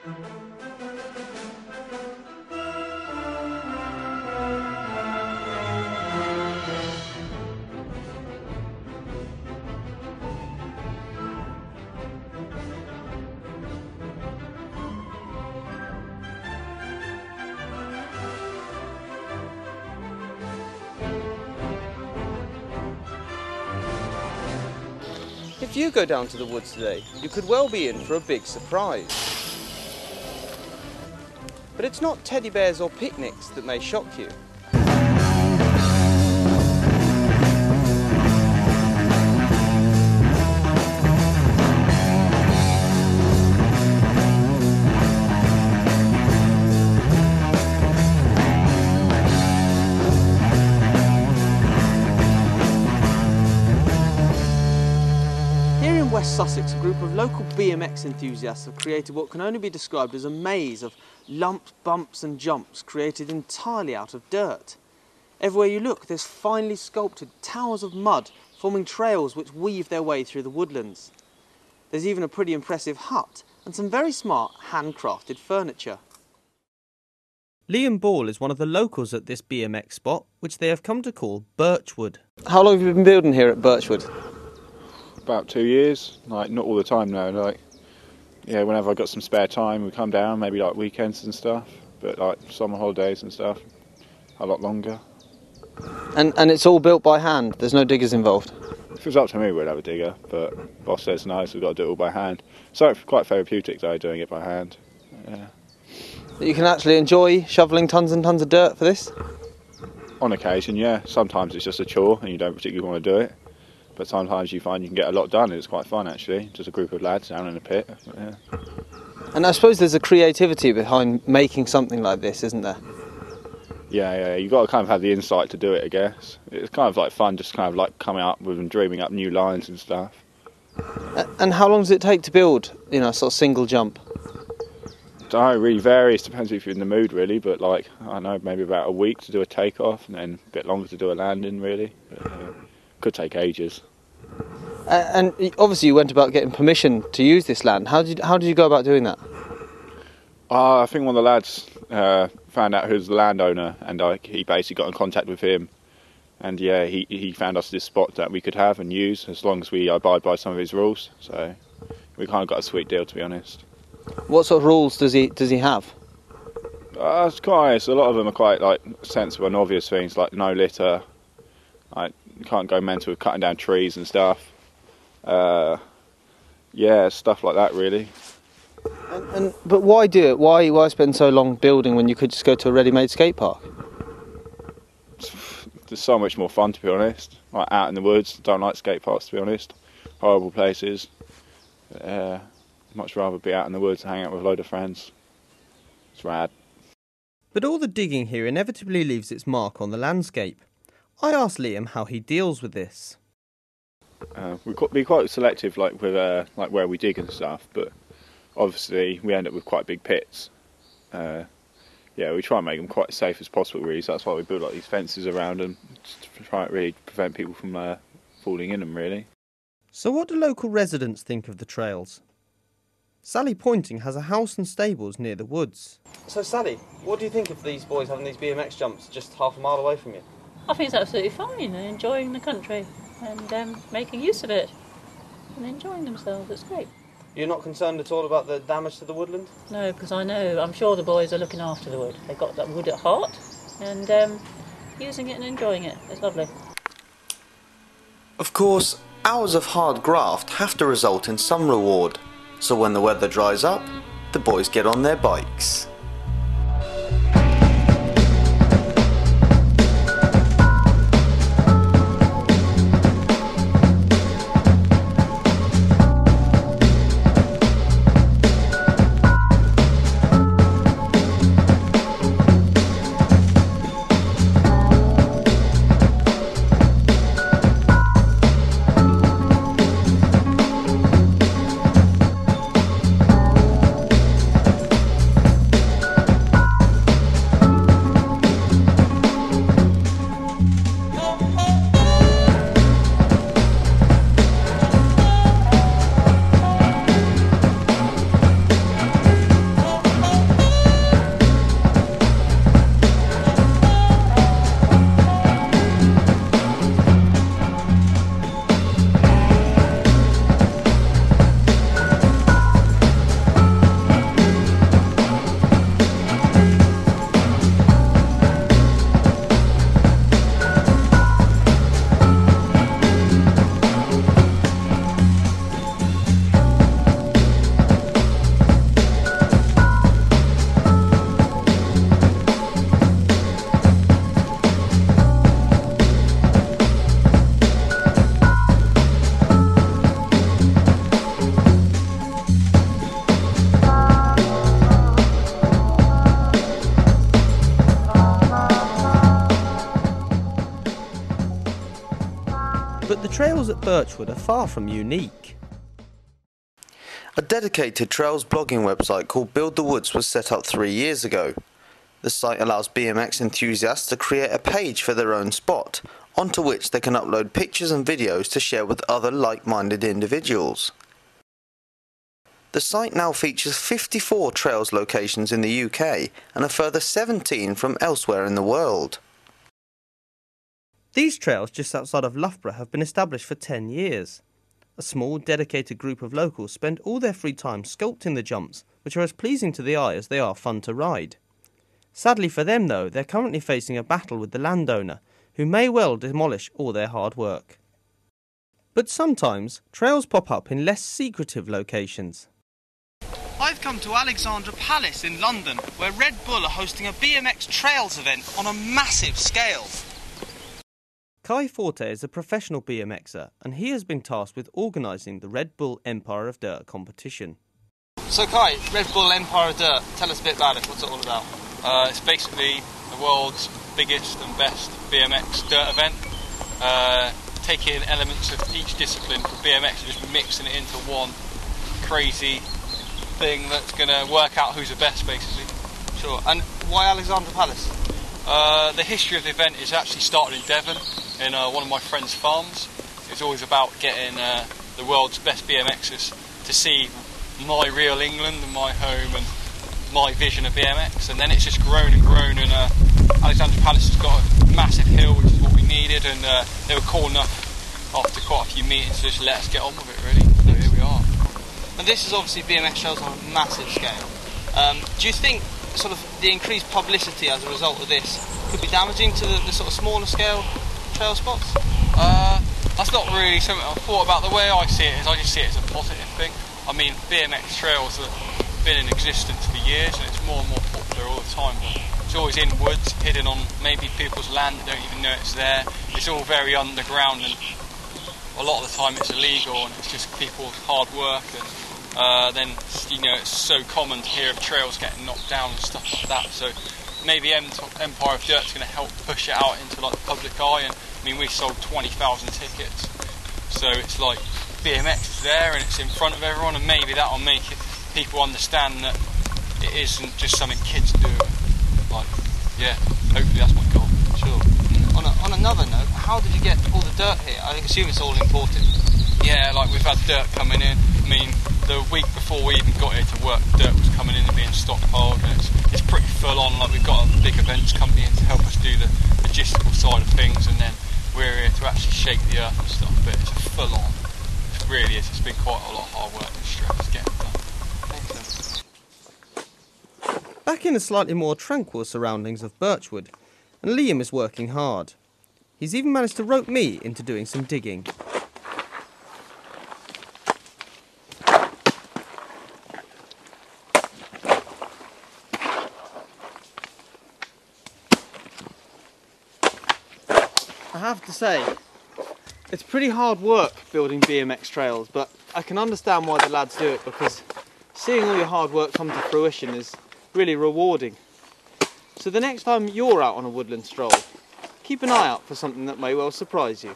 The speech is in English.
If you go down to the woods today, you could well be in for a big surprise. But it's not teddy bears or picnics that may shock you. West Sussex, a group of local BMX enthusiasts have created what can only be described as a maze of lumps, bumps and jumps created entirely out of dirt. Everywhere you look, there's finely sculpted towers of mud forming trails which weave their way through the woodlands. There's even a pretty impressive hut and some very smart handcrafted furniture. Liam Ball is one of the locals at this BMX spot, which they have come to call Birchwood. How long have you been building here at Birchwood? About 2 years, like not all the time now, like yeah, whenever I got some spare time we come down, maybe like weekends and stuff, but like summer holidays and stuff, a lot longer. And it's all built by hand, there's no diggers involved? If it was up to me we'd have a digger, but boss says no, so we've got to do it all by hand. So it's quite therapeutic though, doing it by hand. Yeah. You can actually enjoy shoveling tons and tons of dirt for this? On occasion, yeah. Sometimes it's just a chore and you don't particularly want to do it. But sometimes you find you can get a lot done and it's quite fun actually, just a group of lads down in a pit. Yeah. And I suppose there's a creativity behind making something like this, isn't there? Yeah, you've got to kind of have the insight to do it, I guess. It's kind of like fun, just kind of like coming up with and dreaming up new lines and stuff. And how long does it take to build, a sort of single jump? Don't know, it really varies, depends if you're in the mood really, but like, I don't know, maybe about a week to do a takeoff and then a bit longer to do a landing really. But, could take ages. And obviously you went about getting permission to use this land. How did you go about doing that? I think one of the lads found out who's the landowner and he basically got in contact with him and yeah, he found us this spot that we could have and use as long as we abide by some of his rules. So we kind of got a sweet deal, to be honest. What sort of rules does he have? It's quite, a lot of them are quite like sensible and obvious things like no litter, like you can't go mental with cutting down trees and stuff. Yeah, stuff like that really. But why do it? Why spend so long building when you could just go to a ready-made skate park? There's so much more fun, to be honest. Like out in the woods, don't like skate parks, to be honest. Horrible places. Much rather be out in the woods and hang out with a load of friends. It's rad. But all the digging here inevitably leaves its mark on the landscape. I asked Liam how he deals with this. We've got to be quite selective, like with like where we dig and stuff. But obviously, we end up with quite big pits. Yeah, we try and make them quite as safe as possible, really. So that's why we build like these fences around them, just to try and really prevent people from falling in them, really. So what do local residents think of the trails? Sally Pointing has a house and stables near the woods. So Sally, what do you think of these boys having these BMX jumps just half a mile away from you? I think it's absolutely fine. They're enjoying the country and making use of it and enjoying themselves. It's great. You're not concerned at all about the damage to the woodland? No, because I'm sure the boys are looking after the wood. They've got that wood at heart and using it and enjoying it. It's lovely. Of course, hours of hard graft have to result in some reward. So when the weather dries up, the boys get on their bikes. trails at Birchwood are far from unique. A dedicated trails blogging website called Build the Woods was set up 3 years ago. The site allows BMX enthusiasts to create a page for their own spot, onto which they can upload pictures and videos to share with other like-minded individuals. The site now features 54 trails locations in the UK and a further 17 from elsewhere in the world. These trails just outside of Loughborough have been established for 10 years. A small, dedicated group of locals spend all their free time sculpting the jumps, which are as pleasing to the eye as they are fun to ride. Sadly for them though, they're currently facing a battle with the landowner, who may well demolish all their hard work. But sometimes, trails pop up in less secretive locations. I've come to Alexandra Palace in London, where Red Bull are hosting a BMX Trails event on a massive scale. Kai Forte is a professional BMXer, and he has been tasked with organising the Red Bull Empire of Dirt competition. So Kai, Red Bull Empire of Dirt, tell us a bit about it, what's it all about? It's basically the world's biggest and best BMX dirt event, taking elements of each discipline from BMX and just mixing it into one crazy thing that's going to work out who's the best, basically. Sure, and why Alexandra Palace? The history of the event is actually started in Devon, in one of my friend's farms. It's always about getting the world's best BMXers to see my real England and my home and my vision of BMX, and then it's just grown and grown, and Alexandra Palace has got a massive hill, which is what we needed, and they were cool enough after quite a few meetings to just let us get on with it, really. So here we are. And this is obviously BMX Trails on a massive scale. Do you think sort of the increased publicity as a result of this could be damaging to the sort of smaller scale trail spots? That's not really something I've thought about. The way I see it is I just see it as a positive thing. I mean, BMX Trails have been in existence for years and it's more and more popular all the time. But it's always in woods, hidden on maybe people's land that don't even know it's there. It's all very underground, and a lot of the time it's illegal, and it's just people's hard work, and then it's so common to hear of trails getting knocked down and stuff like that. So maybe Empire of Dirt's going to help push it out into like the public eye. And I mean, we sold 20,000 tickets, so it's like BMX is there and it's in front of everyone, and maybe that'll make people understand that it isn't just something kids do. Like, yeah, hopefully that's my goal. Sure. On another note, how did you get all the dirt here? I assume it's all imported. Yeah, like we've had dirt coming in. I mean, the week before we even got here to work, dirt was coming in and being stockpiled, and it's pretty full on. Like, we've got a big events company in to help us do the logistical side of things, and then we're here to actually shake the earth and stuff. But it's full on. It really is. It's been quite a lot of hard work and stress getting done. Back in the slightly more tranquil surroundings of Birchwood, and Liam is working hard. He's even managed to rope me into doing some digging. I have to say, it's pretty hard work building BMX Trails, but I can understand why the lads do it, because seeing all your hard work come to fruition is really rewarding. So the next time you're out on a woodland stroll, keep an eye out for something that may well surprise you.